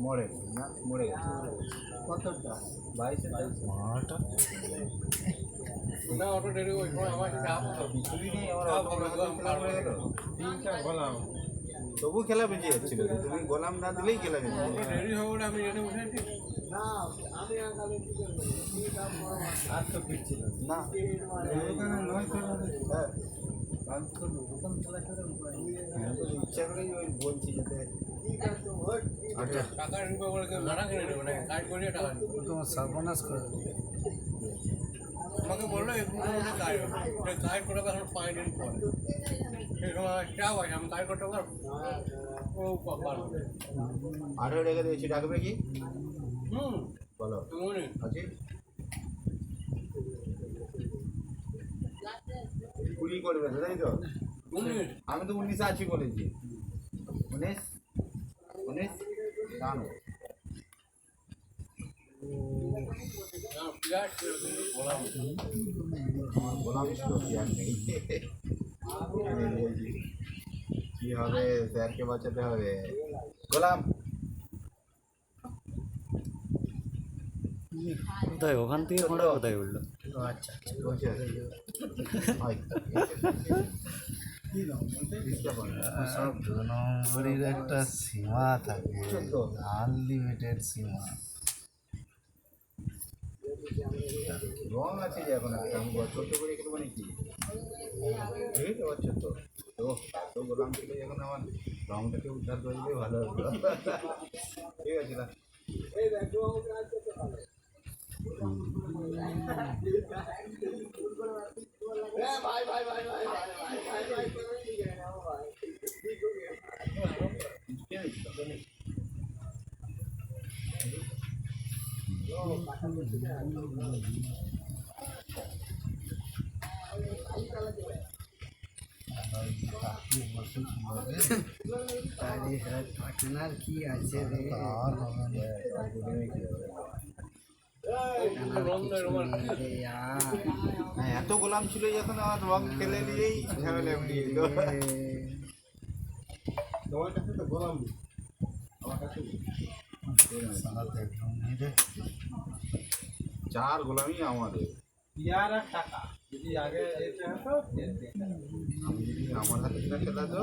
মরে না মরে গেছে কতটা 22 মাটা না অটো ডেরি ওই আমার চাপ কিছুই নেই আমার মরে গেল তিনটা গোলাম তবু খেলা বেঁচে যাচ্ছিল তুমি গোলাম না দিলেই খেলা বেঁচে ডেরি হবে না আমি এটা উঠেছি না আমি আগে কি করব আর তো ফিরছিল না ওখানে নয় হ্যাঁ ইচ্ছা করেই ওই বলছি যাতে টাকা ঢুকে বলে ভাড়া করে দেবো না কাজ করে টাকা তোমার সর্বনাশ করে আমাকে বললো কাজ করে এখন 5 দিন পর সেই সময় চাপ আছে আমি কাজ করতে পারবো ও আরো রেখে দিয়েছি ডাকবে কি বলো আছে 20 করবে তাই তো আমি তো 19 আছি বলেছি 19 জানো কি হবে স্যারকে বাঁচাতে হবে গোলাম কোথায় ওখান থেকে পড়া কোথায় উঠলো আচ্ছা সব 2 নম্বরের একটা সীমা থাকে আনলিমিটেড সীমা রং আছে যে এখন আমি বছর তো করে খেলবো নাকি এই তো বছর তো তো গোলাম ছিল এখন আমার রংটাকে উদ্ধার করে দিলে ভালো হতো ঠিক আছে না কি আছে রে এত গোলাম ছিল যখন আমার রং খেলে নিয়েই ঝামেলা উঠিয়ে দিল তোমার কাছে তো গোলাম আমার কাছে 4 গোলামই আমাদের ইয়ার আর টাকা যদি আগে এসে হতো আমি যদি আমার হাতে খেলা তো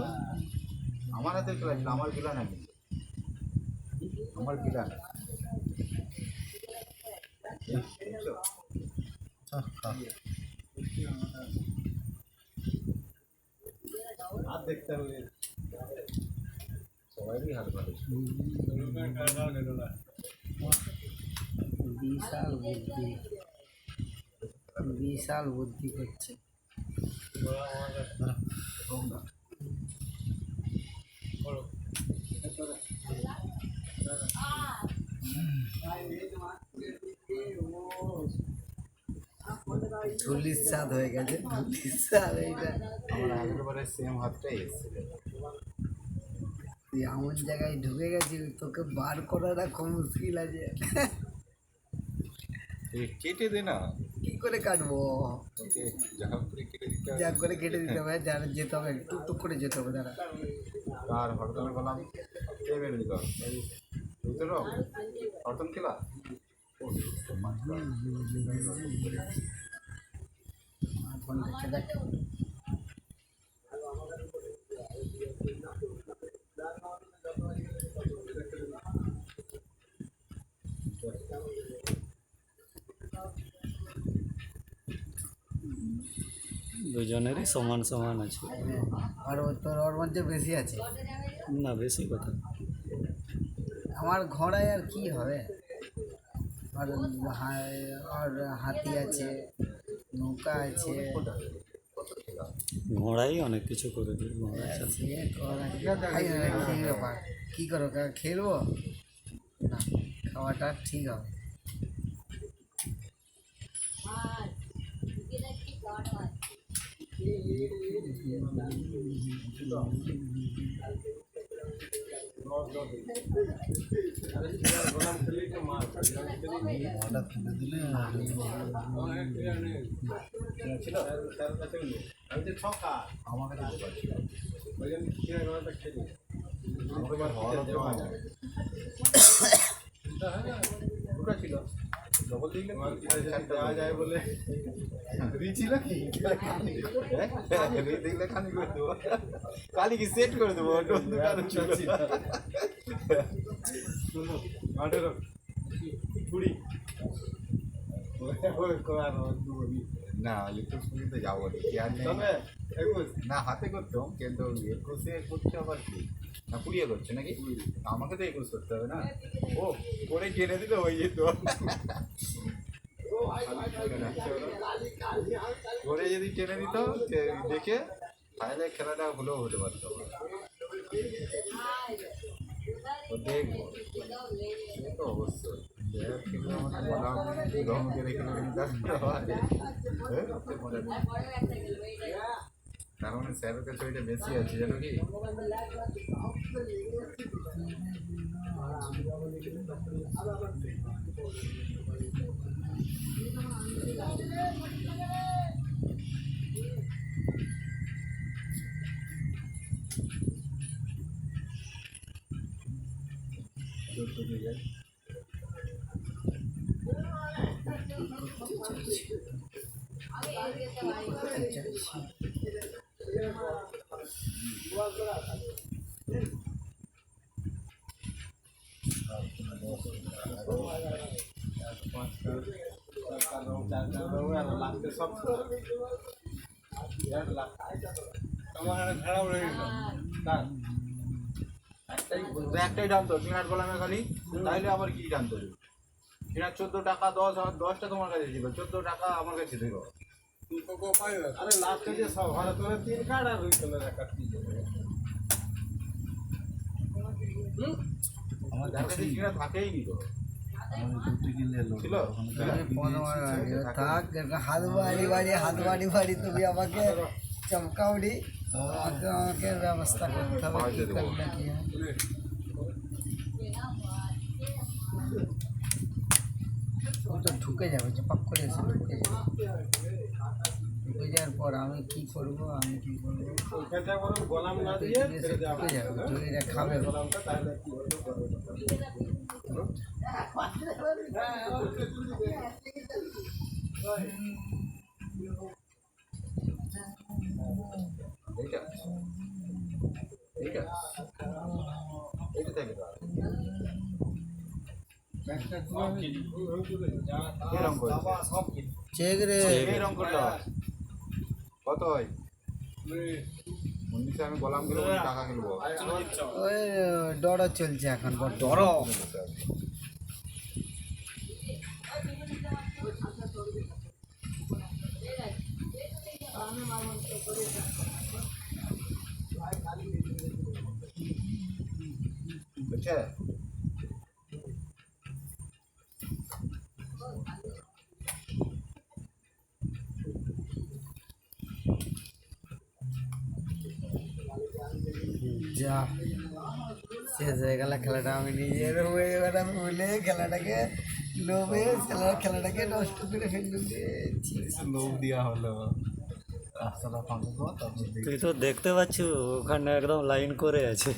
আমার হাতে খেলা ছিল আমার গিলা না আমার গিলা আর দেখতে হবে সবাই হাত ভালো বিশাল বুদ্ধি করছে ধুলির স্বাদ হয়ে গেছে ধুলির স্বাদ এইটা আমার আগেরবারে সেম হাতটাই এসেছিল তুই এমন জায়গায় ঢুকে গেছিস তোকে বার করাটা খুব মুশকিল আছে কেটে দে না কি করে কাটবো যা করে কেটে দিতে হবে যারা যেতে হবে টুকটুক করে যেতে হবে দাঁড়া আর হরতন বললাম কে বের দিল বুঝতে হরতন খেলা ফোন দেখতে দেখ দুজনেরই সমান সমান আছে আর তোর ওর মধ্যে বেশি আছে না বেশি কথা আমার ঘোড়ায় আর কি হবে আর হাতি আছে নৌকা আছে ঘোড়াই অনেক কিছু করে দিই ব্যাপার কী করো খেলবো না খাওয়াটা ঠিক হবে ছিল আমি যে ছক্কা আমার কাছে বোকা ছিল ওই জন্য খেয়ে গেলাটা খেলি আমাকে এবার হওয়ার দেওয়া যায় বোকা ছিল ডবল দিলে দেওয়া যায় বলে রি ছিল কি রি দেখলে খালি করে দেবো কালি কি সেট করে দেবো দোকানে ছিল আঠেরো কুড়ি না লিখতে শুনতে যাবো তবে না হাতে করতাম কিন্তু 21-এ করছে আবার কি না 20-এ করছে নাকি আমাকে তো 21 করতে হবে না ও করে টেনে দিলে হয়ে যেত করে যদি টেনে দিত দেখে তাহলে খেলাটা হলেও হতে পারতো দেখবো সে তো অবশ্যই তার মানে স্যারের কাছে ওইটা বেশি আছে জানো কি একটাই জানতো কিনার গোলামে খালি তাইলে আবার কি জানতো কিনার 14 টাকা 10টা তোমার কাছে ছিল 14 টাকা আমার কাছে ছিল আরে লাস্টে যে সব ভালো করে 3 কার্ড আর হইছিল একটা আমার কাছে কিনা থাকেই নি তো থাক হাত বাড়ি তুমি আমাকে চমকাওনি আমাকে ব্যবস্থা করতে হবে কি করলে কি তো ঢুকে যাবে চপাক করে এসে ঢুকে যাওয়ার পর আমি কি করবো গোলাম না দিয়ে ঢুকে যাবে খাবে চেক রে কত হয় 19 আমি গোলাম গুলো টাকা কিনবো ওই ডর চলছে এখন ডর বুঝছে যা শেষ হয়ে গেল খেলাটা আমি নিজের হয়ে এবার আমি বলে খেলাটাকে লোভে খেলাটাকে নষ্ট করে ফেললুম লোভ দেওয়া হলো তুই তো দেখতে পাচ্ছ ওখানে একদম লাইন করে আছে